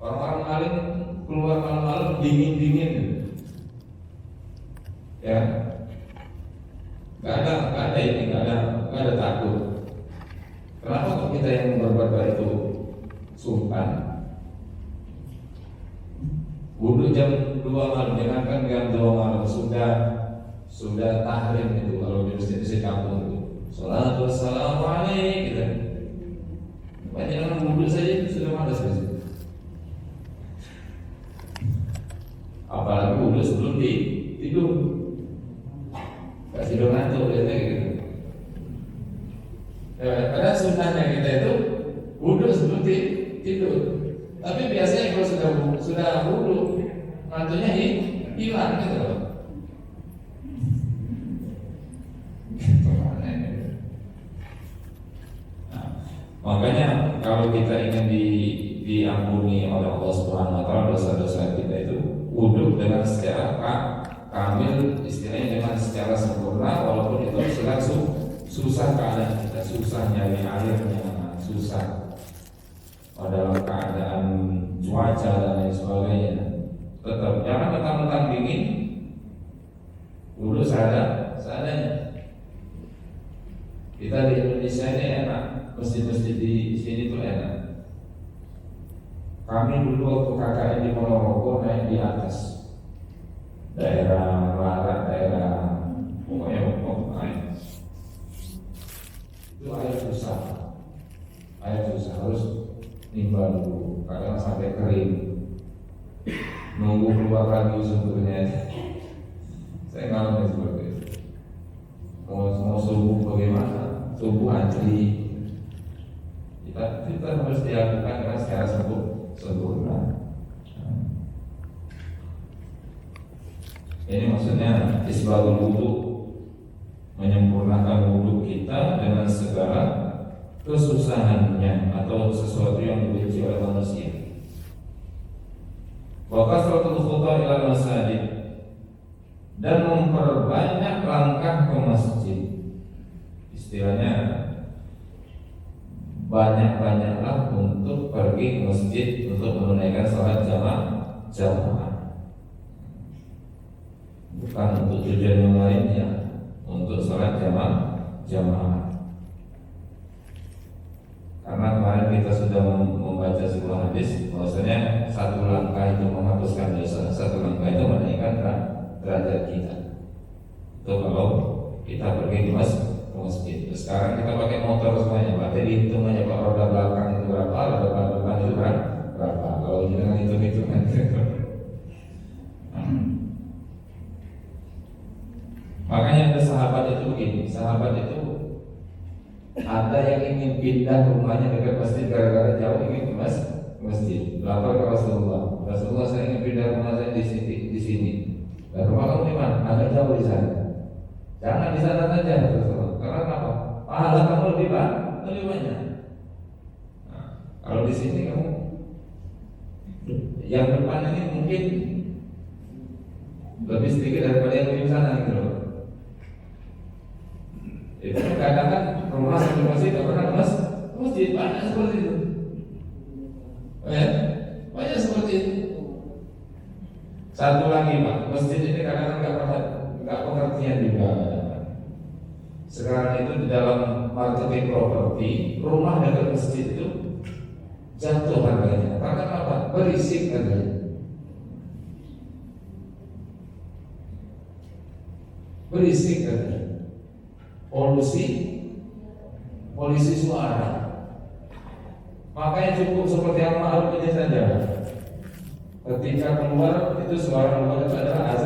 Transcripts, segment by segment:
Orang-orang alim keluar malam-malam dingin-dingin, ya, nggak ada ini, nggak ada takut. Kenapa kok kita yang berbuat itu sungkan? Wudhu jam 2 malam, jangankan jam 2 malam sudah tahrim itu kalau di masjid kampung itu. Salatu wassalamu alaik gitu. Banyak orang wudhu saja itu sudah malas gitu. Apalagi wudhu sebelum tidur. Kasih ngantuk biasanya gitu. Padahal sunnahnya kita itu wudhu sebelum tidur. Tapi biasanya kalau sudah wudhu ngantuknya hilang gitu loh. Nah, makanya kalau kita ingin diampuni oleh Allah Subhanahu wa taala dosa-dosa kita itu wudhu dengan secara kamil, istilahnya dengan secara sempurna, walaupun itu sedang susah keadaan kita, susah nyari airnya, susah dalam keadaan cuaca dan lain sebagainya. Tetap jangan mentang-mentang dingin wudhu seadanya. Kita di Indonesia ini enak, masjid-masjid di sini tuh enak. Kami dulu waktu KKN di Ponorogo naik di atas daerah Larat, daerah pokoknya air itu air susah harus nimba dulu, kadang sampai kering, nunggu keluar lagi sumbernya. Saya ngalamin seperti itu. Mau subuh bagaimana? Subuh antri. Kita harus dilakukan dengan secara sempurna. Ini maksudnya isbahul wudu, menyempurnakan wudu kita dengan segala kesusahannya atau sesuatu yang dibenci oleh manusia. Wa kasratul khuta ila masajid, dan memperbanyak langkah ke masjid. Istilahnya banyak-banyaklah untuk pergi ke masjid untuk menunaikan salat jamaah. Bukan untuk tujuan yang lainnya, untuk salat jamaah. Karena kemarin kita sudah membaca sebuah hadis bahwasanya satu langkah itu menghapuskan dosa, satu langkah itu menaikkan derajat kita. Itu kalau kita pergi ke masjid. Sekarang kita pakai motor semuanya, berarti dihitung aja Pak, roda belakang itu berapa, roda depan itu berapa. Kalau dengan hitung-hitungan. Makanya ada sahabat itu begini, sahabat itu ada yang ingin pindah rumahnya dekat masjid gara-gara jauh ingin ke masjid. Lapor ke Rasulullah, saya ingin pindah rumah saya di sini. Dan rumah kamu di mana? Agak jauh di sana. Jangan di sana saja Rasulullah. Karena apa? Pahala kamu lebih banyak. Nah, kalau di sini kamu yang depan ini mungkin lebih sedikit daripada yang di sana gitu loh. Itu kadang-kadang rumah sampai masjid tidak pernah masjid, banyak seperti itu. Ya, banyak seperti itu. Satu lagi Pak, masjid ini kadang-kadang nggak pengertian juga. Sekarang itu di dalam marketing properti, rumah dekat masjid itu jatuh harganya. Karena apa? Berisik harganya. Berisik harganya. Polusi suara. Makanya cukup seperti yang ma'ruf ini saja. Ketika keluar itu suara keluar itu adalah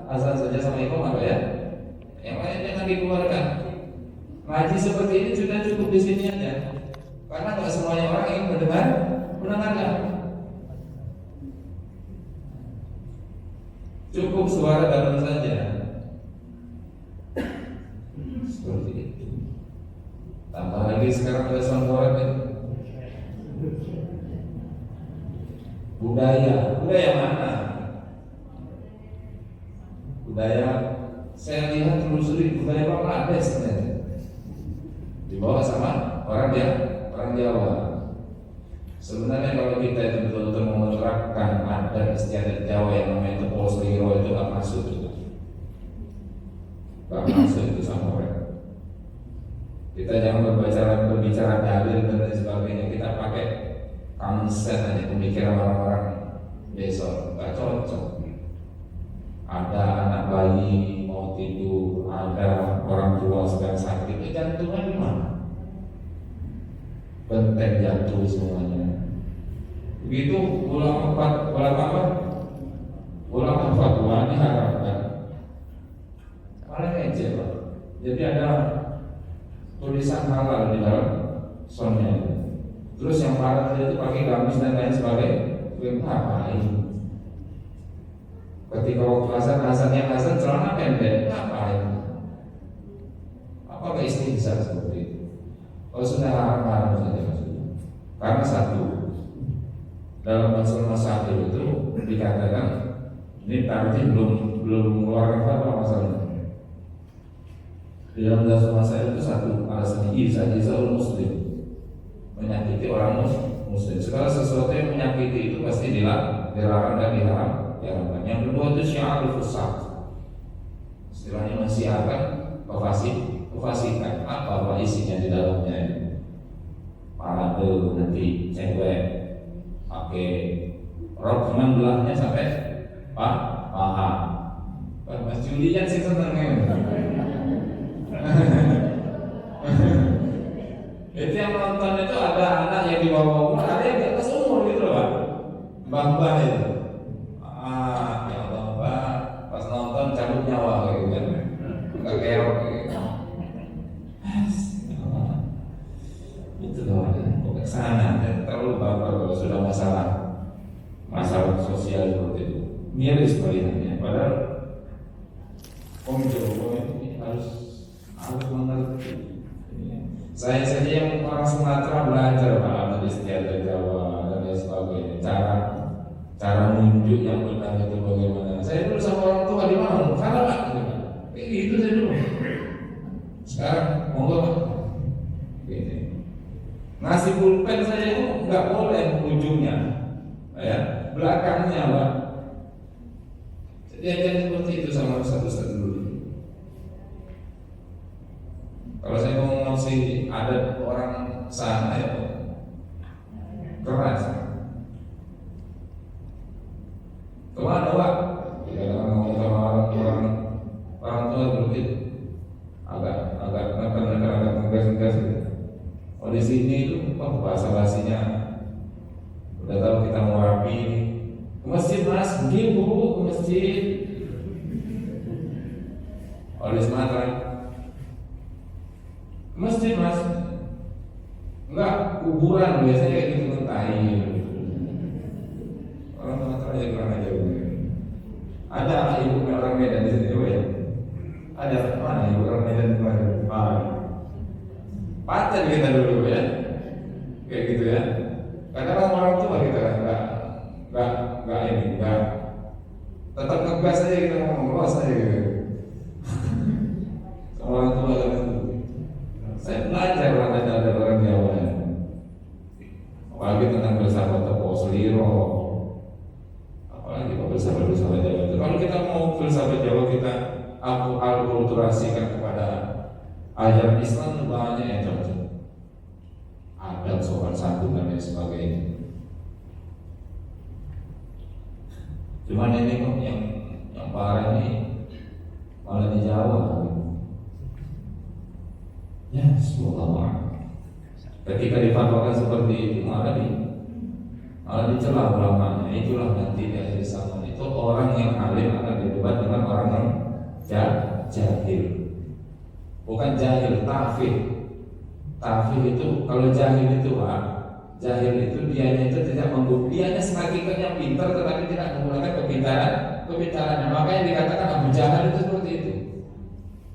azan saja sama imam apa ya? Yang lain jangan dikeluarkan. Ngaji seperti ini sudah cukup di sini aja. Karena nggak semuanya orang ingin mendengarkan. Cukup suara dalam saja. Seperti itu. Tambah lagi sekarang ada soundboard itu. Budaya mana? Budaya saya lihat telusuri budaya Bangladesh sebenarnya dibawa sama orang Jawa. Sebenarnya kalau kalau kita itu betul-betul menerapkan adat istiadat Jawa yang namanya tepung seliro itu nggak masuk juga, nggak masuk itu sama orang. Kita jangan berbicara dalil dan lain sebagainya. Kita pakai common sense aja, pemikiran orang-orang besok nggak cocok. Ada anak bayi mau tidur, ada orang tua sedang sakit, jantungnya gimana? Benteng jatuh semuanya. Begitu ulama fatwa diharapkan paling ngecek Pak. Jadi ada tulisan halal di dalam sonnya. Terus yang parah itu pakai gamis dan lain sebagainya. Ngapain? Ketika waktu azan yang azan celana pendek, ngapain? Apa nggak istighfar seperti itu? Kalau sudah haram saja maksudnya. Karena satu, dalam masalah itu dikatakan ini tadi belum mengeluarkan fatwa masalahnya. Di dalam masalah itu satu alasan izahul muslim, menyakiti orang muslim. Segala sesuatu yang menyakiti itu pasti dilarang dan diharamkan. Yang kedua itu syiarul fusaq, istilahnya mensiarkan kefasikan. Apa isinya di dalamnya? Parade nanti cewek pakai rok cuman belahnya sampai paha. Mas Juli kan sih senengnya. Itu yang nonton itu ada anak yang di bawah umur, ada yang di atas umur gitu loh Pak. Mbah-mbah itu. Ya Allah Pak, pas nonton cabut nyawa kayak gitu kan. Enggak keok gitu. Itu loh, kok kesana terlalu baper kalau sudah masalah sosial seperti itu. Miris melihatnya. Padahal Om Jowo ini harus mengerti. Saya saja yang orang Sumatera belajar Pak adat istiadat Jawa dan lain sebagainya. Cara nunjuk yang benar itu bagaimana. Saya dulu sama orang tua di mana? Sana Pak. Kayak gitu saya dulu. Sekarang monggo Pak. Gini. Ngasih pulpen saya itu nggak boleh ujungnya, ya belakangnya Pak. Jadi aja seperti itu sama satu dulu. Kalau saya mau ngasih adat orang sana ya keras. Kemana Pak? Ya ngomong sama orang tua begitu. Agak ngegas gitu. Oh di sini itu bahasa basinya udah tahu kita mau rapi ke masjid Mas, pergi Bu ke masjid. Oh di Sumatera ke masjid Mas, enggak kuburan biasanya kayak gitu ngetahin. Orang Sumatera ya kurang aja. Ada ibu orang Medan di sini juga ya. Ada mana ibu orang Medan kemarin? Paten kita dulu ya, kayak gitu ya. Karena orang tua kita nggak tetap ngegas aja kita ngomong luas aja gitu. Sama orang tua kan itu. Saya belajar ada orang Jawa ya. Apalagi tentang filsafat tepung seliro. Apalagi filsafat Jawa itu. Kalau kita mau filsafat Jawa kita akulturasikan kepada ajaran Islam banyak yang cocok. Ada sopan santun dan lain sebagainya. Cuman ini kok yang parah ini malah di Jawa. Ya, semoga ketika difatwakan seperti itu malah dicela ulamanya. Itulah nanti di akhir zaman itu orang yang alim akan didebat dengan orang yang jahil. Bukan jahil, tafih itu kalau jahil itu jahil itu dianya itu tidak dianya hakikatnya pintar tetapi tidak menggunakan kepintarannya. Makanya dikatakan Abu Jahal itu seperti itu.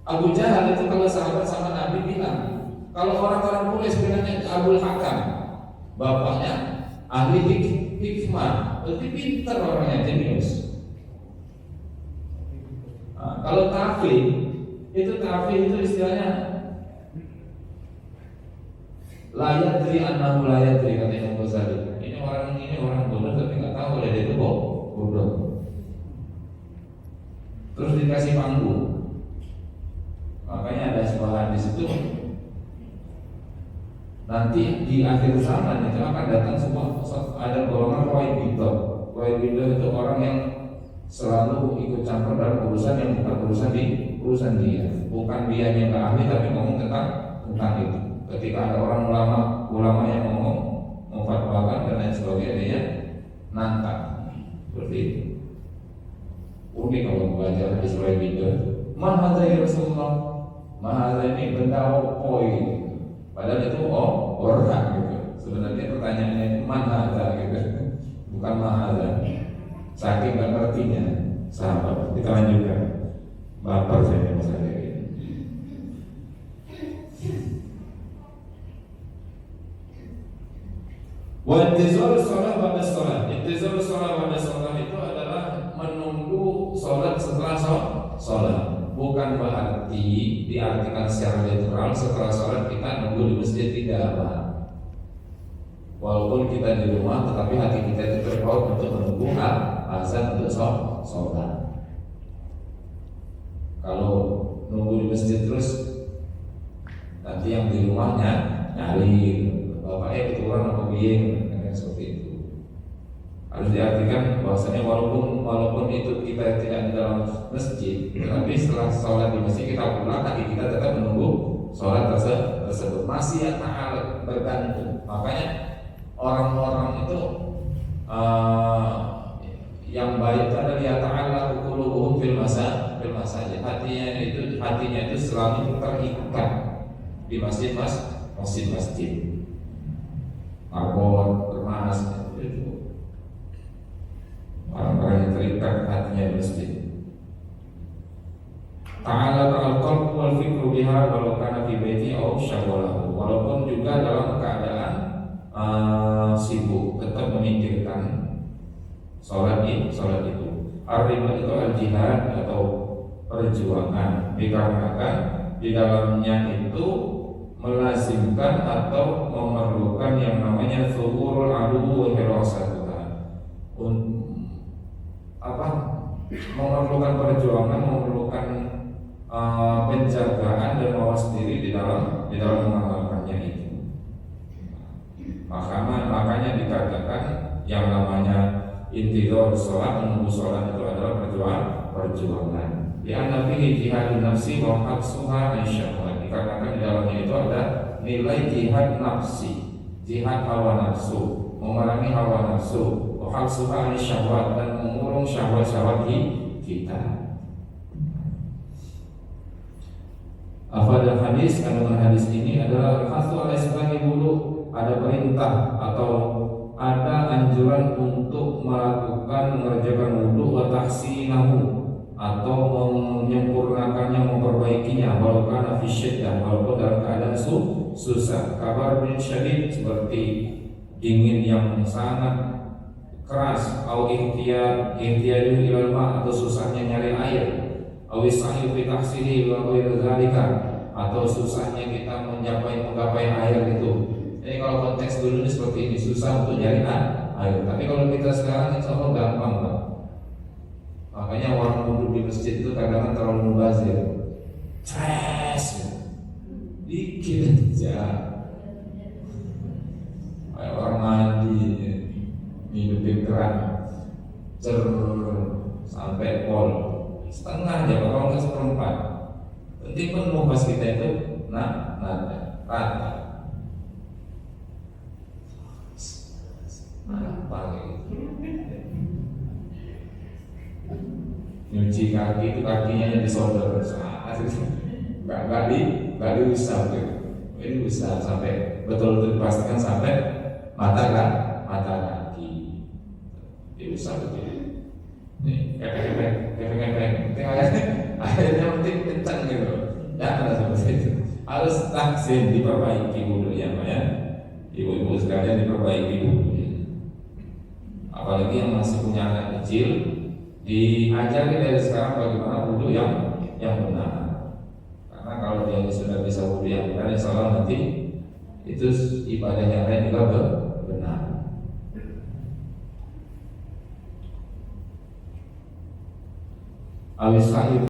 Abu Jahal itu kalau sahabat sama Nabi bilang, kalau orang-orang Quraisy bilangnya Abul Hakam, bapaknya ahli hikmah, berarti pintar orangnya, jenius. Kalau tafih itu istilahnya la yadri annahu la yadri, kata Imam Ghazali. Ini orang ini orang bodoh tapi nggak tahu dia itu bodoh. Terus dikasih panggung. Makanya ada sebuah hadis itu, nanti di akhir zaman itu akan datang ada golongan Raibidah. Raibidah itu orang yang selalu ikut campur dalam urusan yang bukan urusan dia. Bukan dia yang nggak ahli tapi ngomong tentang itu. Ketika ada orang ulama yang ngomong memfatwakan dan lain sebagainya, dia nantang seperti itu. Unik kalau belajar di Raibidah. Mahadza ya Rasulullah, mahadza ini benda apa gitu. Padahal itu orang gitu. Sebenarnya pertanyaannya itu mahadza gitu, bukan mahadza. Saking gak ngertinya sahabat. Kita lanjutkan. Bapak saya masalah ini. Wa intizar shalah ba'da shalah. Intizar shalah ba'da shalah itu adalah menunggu sholat setelah sholat. Bukan berarti diartikan secara literal setelah sholat kita nunggu di masjid, tidak apa. Walaupun kita di rumah, tetapi hati kita itu terpaut untuk menunggu azan untuk sholat. Kalau nunggu di masjid terus, nanti yang di rumahnya nyari bapaknya keturunan apa bieng, seperti itu. Harus diartikan bahwasanya walaupun itu kita tidak di dalam masjid, tetapi setelah sholat di masjid kita pulang, hati kita tetap menunggu sholat tersebut. Masih ta'ala bergantung. Makanya orang-orang itu yang baik itu adalah ya ta'ala qulubuhum fil masajid. Hatinya itu selalu terikat di masjid. Marbot, kemas, itu orang-orang yang terikat hatinya di masjid. Ta'ala qalbu wal fikru biha walau kana fi baiti aw syaghalahu. Walaupun juga dalam keadaan sibuk, tetap memikirkan sholat itu. Ar-riba itu al-jihad atau perjuangan, dikarenakan di dalamnya itu melazimkan atau memerlukan yang namanya zuhurul adu wa hirasatuha. Memerlukan perjuangan, memerlukan penjagaan dan mawas diri di dalam mengamalkannya itu. Makanya dikatakan yang namanya intidhar sholat, menunggu sholat itu adalah perjuangan. Di anna fihi jihadun nafsi wa haqsuha an syahwat. Dikarenakan di dalamnya itu ada nilai jihad nafsi, jihad hawa nafsu, memerangi hawa nafsu, wa haqsuha an syahwat, dan mengurung syahwat-syahwat kita. Afadal hadis, kandungan hadis ini adalah al-hasu ala isbaghi wudu, ada perintah atau ada anjuran untuk mengerjakan wudu wa tahsinahu, atau menyempurnakannya, memperbaikinya, walaupun fi syiddah, walaupun dalam keadaan susah. Kabar bin syadid, seperti dingin yang sangat keras, atau ihtiyaju ilal ma, atau susahnya nyari air, atau sa'yu fi tahsili wa ghairu dzalika, atau susahnya kita menggapai air itu. Jadi kalau konteks dulu ini seperti ini, susah untuk nyari air. Tapi kalau kita sekarang insya Allah gampang, Pak. Makanya orang duduk di masjid itu kadang-kadang terlalu mubazir, dikit aja. Kayak orang mandi, hidupin keran, sampai pol, setengah aja, kalau nggak seperempat. Penting pun mubaz kita itu rata. Apa gitu? Nyuci kaki itu kakinya disodor, nggak diusap gitu. Ini bisa sampai betul-betul dipastikan sampai mata kaki diusap begitu. Nih, kepek, akhirnya penting kencang gitu. Ya, seperti itu. Harus taksin, diperbaiki wudhunya, ya. Ibu-ibu sekalian diperbaiki wudhunya. Apalagi yang masih punya anak kecil, diajari dari sekarang bagaimana wudhu yang benar. Karena kalau dia sudah bisa wudhu yang benar, insya Allah nanti itu ibadah yang lain juga benar. awis sahih